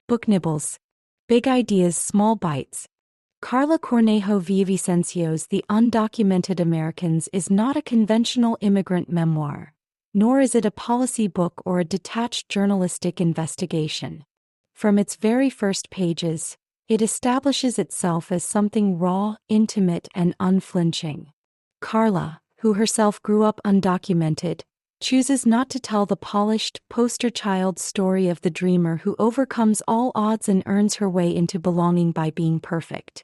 Book Nibbles. Big Ideas, Small Bites. Karla Cornejo Villavicencio's The Undocumented Americans is not a conventional immigrant memoir, nor is it a policy book or a detached journalistic investigation. From its very first pages, it establishes itself as something raw, intimate, and unflinching. Karla, who herself grew up undocumented, chooses not to tell the polished, poster child story of the dreamer who overcomes all odds and earns her way into belonging by being perfect.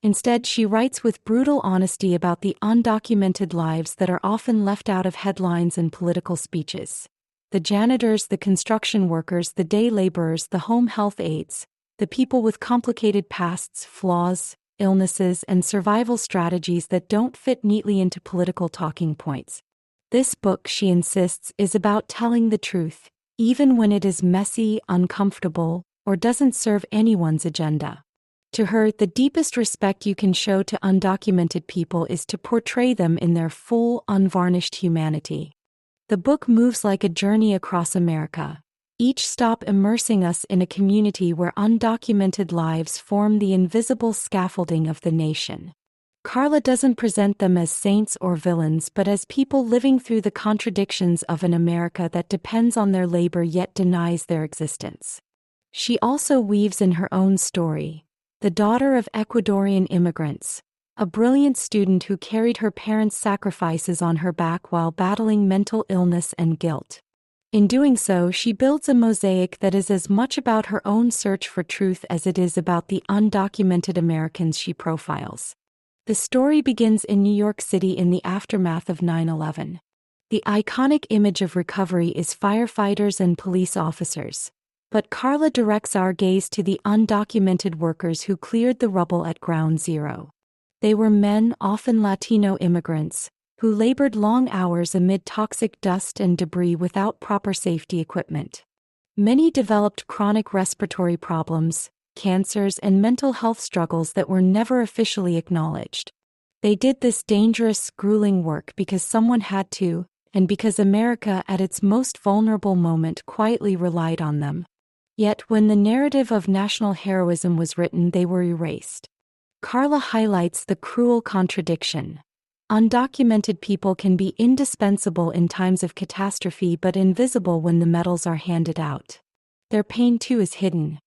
Instead, she writes with brutal honesty about the undocumented lives that are often left out of headlines and political speeches. The janitors, the construction workers, the day laborers, the home health aides, the people with complicated pasts, flaws, illnesses, and survival strategies that don't fit neatly into political talking points. This book, she insists, is about telling the truth, even when it is messy, uncomfortable, or doesn't serve anyone's agenda. To her, the deepest respect you can show to undocumented people is to portray them in their full, unvarnished humanity. The book moves like a journey across America, each stop immersing us in a community where undocumented lives form the invisible scaffolding of the nation. Karla doesn't present them as saints or villains but as people living through the contradictions of an America that depends on their labor yet denies their existence. She also weaves in her own story, the daughter of Ecuadorian immigrants, a brilliant student who carried her parents' sacrifices on her back while battling mental illness and guilt. In doing so, she builds a mosaic that is as much about her own search for truth as it is about the undocumented Americans she profiles. The story begins in New York City in the aftermath of 9/11. The iconic image of recovery is firefighters and police officers, but Karla directs our gaze to the undocumented workers who cleared the rubble at ground zero. They were men, often Latino immigrants, who labored long hours amid toxic dust and debris without proper safety equipment. Many developed chronic respiratory problems, cancers, and mental health struggles that were never officially acknowledged. They did this dangerous, grueling work because someone had to, and because America at its most vulnerable moment quietly relied on them. Yet when the narrative of national heroism was written, they were erased. Karla highlights the cruel contradiction. Undocumented people can be indispensable in times of catastrophe but invisible when the medals are handed out. Their pain too is hidden.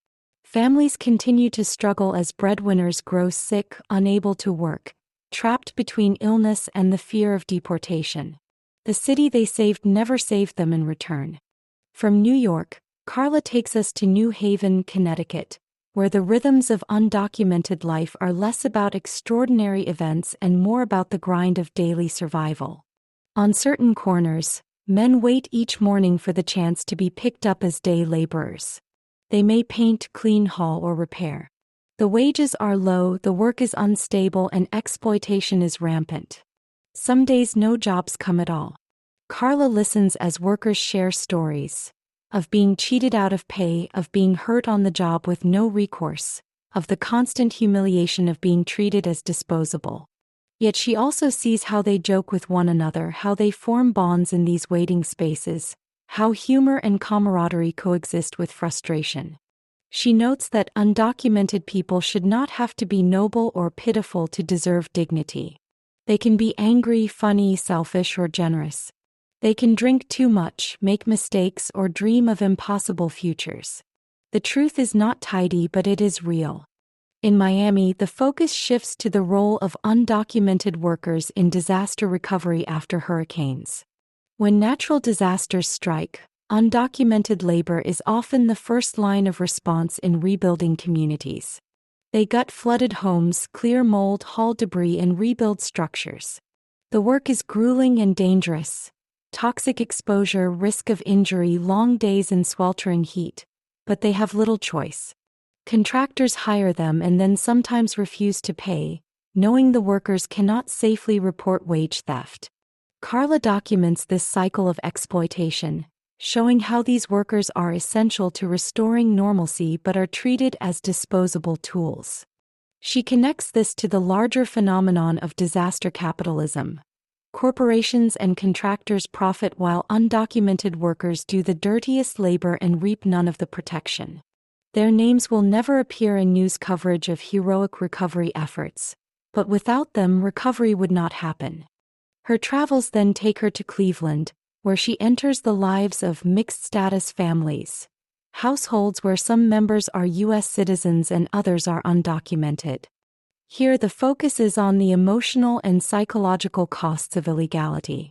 Families continue to struggle as breadwinners grow sick, unable to work, trapped between illness and the fear of deportation. The city they saved never saved them in return. From New York, Karla takes us to New Haven, Connecticut, where the rhythms of undocumented life are less about extraordinary events and more about the grind of daily survival. On certain corners, men wait each morning for the chance to be picked up as day laborers. They may paint, clean, haul, or repair. The wages are low, the work is unstable, and exploitation is rampant. Some days no jobs come at all. Karla listens as workers share stories of being cheated out of pay, of being hurt on the job with no recourse, of the constant humiliation of being treated as disposable. Yet she also sees how they joke with one another, how they form bonds in these waiting spaces, how humor and camaraderie coexist with frustration. She notes that undocumented people should not have to be noble or pitiful to deserve dignity. They can be angry, funny, selfish, or generous. They can drink too much, make mistakes, or dream of impossible futures. The truth is not tidy, but it is real. In Miami, the focus shifts to the role of undocumented workers in disaster recovery after hurricanes. When natural disasters strike, undocumented labor is often the first line of response in rebuilding communities. They gut flooded homes, clear mold, haul debris, and rebuild structures. The work is grueling and dangerous. Toxic exposure, risk of injury, long days in sweltering heat, but they have little choice. Contractors hire them and then sometimes refuse to pay, knowing the workers cannot safely report wage theft. Karla documents this cycle of exploitation, showing how these workers are essential to restoring normalcy but are treated as disposable tools. She connects this to the larger phenomenon of disaster capitalism. Corporations and contractors profit while undocumented workers do the dirtiest labor and reap none of the protection. Their names will never appear in news coverage of heroic recovery efforts, but without them, recovery would not happen. Her travels then take her to Cleveland, where she enters the lives of mixed-status families, households where some members are U.S. citizens and others are undocumented. Here the focus is on the emotional and psychological costs of illegality.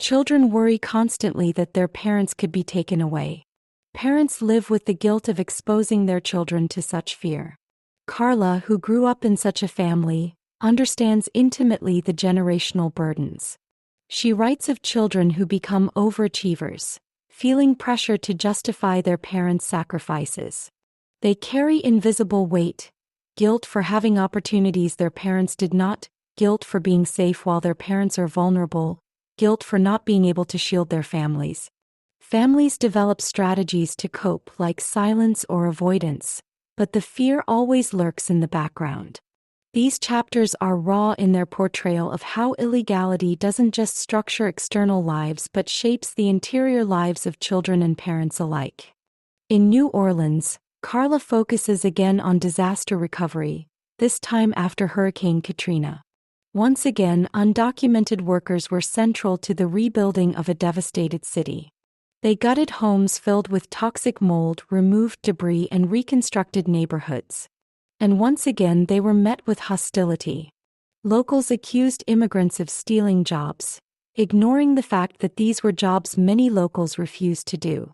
Children worry constantly that their parents could be taken away. Parents live with the guilt of exposing their children to such fear. Karla, who grew up in such a family, understands intimately the generational burdens. She writes of children who become overachievers, feeling pressure to justify their parents' sacrifices. They carry invisible weight: guilt for having opportunities their parents did not, guilt for being safe while their parents are vulnerable, guilt for not being able to shield their families. Families develop strategies to cope, like silence or avoidance, but the fear always lurks in the background. These chapters are raw in their portrayal of how illegality doesn't just structure external lives but shapes the interior lives of children and parents alike. In New Orleans, Karla focuses again on disaster recovery, this time after Hurricane Katrina. Once again, undocumented workers were central to the rebuilding of a devastated city. They gutted homes filled with toxic mold, removed debris, and reconstructed neighborhoods. And once again they were met with hostility. Locals accused immigrants of stealing jobs, ignoring the fact that these were jobs many locals refused to do.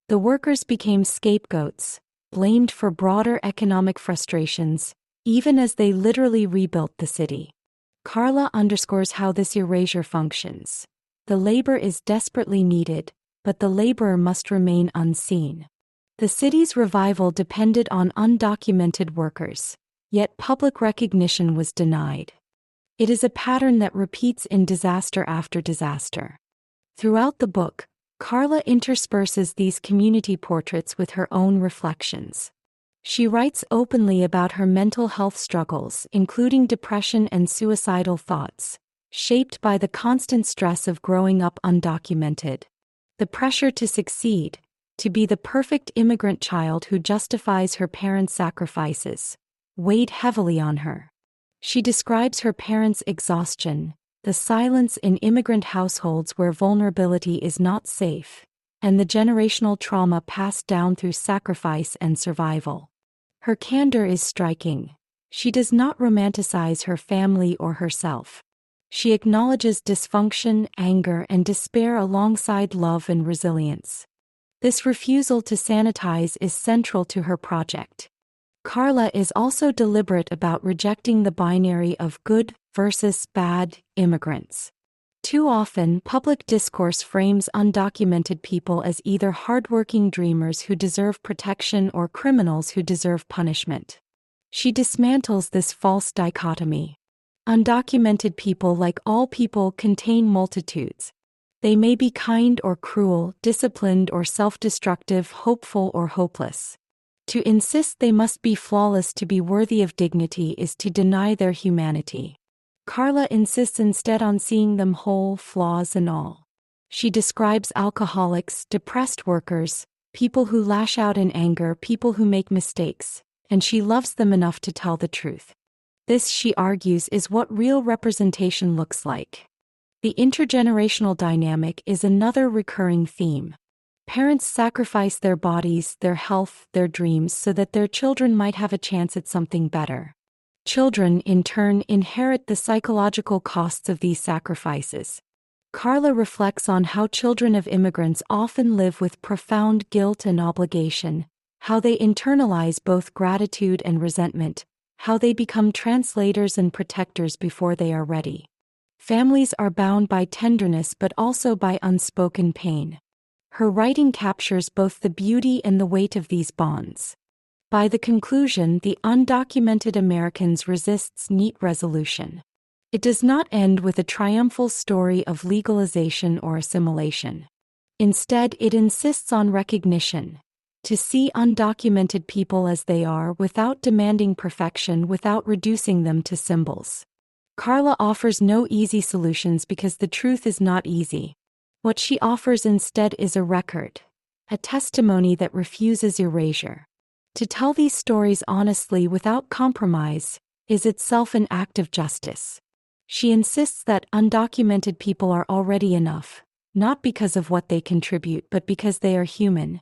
The workers became scapegoats, blamed for broader economic frustrations, even as they literally rebuilt the city. Karla underscores how this erasure functions. The labor is desperately needed, but the laborer must remain unseen. The city's revival depended on undocumented workers, yet public recognition was denied. It is a pattern that repeats in disaster after disaster. Throughout the book, Karla intersperses these community portraits with her own reflections. She writes openly about her mental health struggles, including depression and suicidal thoughts, shaped by the constant stress of growing up undocumented. The pressure to succeed, to be the perfect immigrant child who justifies her parents' sacrifices, weighed heavily on her. She describes her parents' exhaustion, the silence in immigrant households where vulnerability is not safe, and the generational trauma passed down through sacrifice and survival. Her candor is striking. She does not romanticize her family or herself. She acknowledges dysfunction, anger, and despair alongside love and resilience. This refusal to sanitize is central to her project. Karla is also deliberate about rejecting the binary of good versus bad immigrants. Too often, public discourse frames undocumented people as either hardworking dreamers who deserve protection or criminals who deserve punishment. She dismantles this false dichotomy. Undocumented people, like all people, contain multitudes. They may be kind or cruel, disciplined or self-destructive, hopeful or hopeless. To insist they must be flawless to be worthy of dignity is to deny their humanity. Karla insists instead on seeing them whole, flaws and all. She describes alcoholics, depressed workers, people who lash out in anger, people who make mistakes, and she loves them enough to tell the truth. This, she argues, is what real representation looks like. The intergenerational dynamic is another recurring theme. Parents sacrifice their bodies, their health, their dreams so that their children might have a chance at something better. Children, in turn, inherit the psychological costs of these sacrifices. Karla reflects on how children of immigrants often live with profound guilt and obligation, how they internalize both gratitude and resentment, how they become translators and protectors before they are ready. Families are bound by tenderness but also by unspoken pain. Her writing captures both the beauty and the weight of these bonds. By the conclusion, the undocumented Americans resists neat resolution. It does not end with a triumphal story of legalization or assimilation. Instead, it insists on recognition, to see undocumented people as they are without demanding perfection, without reducing them to symbols. Karla offers no easy solutions because the truth is not easy. What she offers instead is a record, a testimony that refuses erasure. To tell these stories honestly without compromise is itself an act of justice. She insists that undocumented people are already enough, not because of what they contribute but because they are human.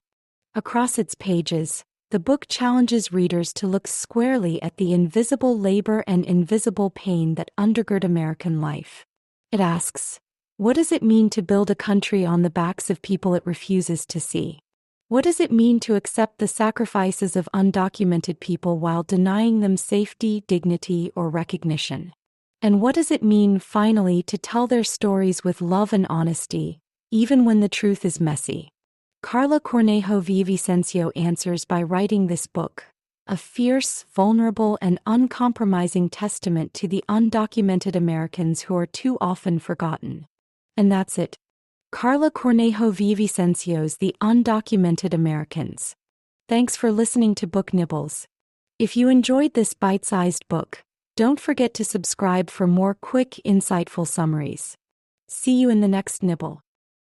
Across its pages, the book challenges readers to look squarely at the invisible labor and invisible pain that undergird American life. It asks, what does it mean to build a country on the backs of people it refuses to see? What does it mean to accept the sacrifices of undocumented people while denying them safety, dignity, or recognition? And what does it mean, finally, to tell their stories with love and honesty, even when the truth is messy? Karla Cornejo Villavicencio answers by writing this book, a fierce, vulnerable, and uncompromising testament to the undocumented Americans who are too often forgotten. And that's it. Karla Cornejo Villavicencio's The Undocumented Americans. Thanks for listening to Book Nibbles. If you enjoyed this bite-sized book, don't forget to subscribe for more quick, insightful summaries. See you in the next nibble.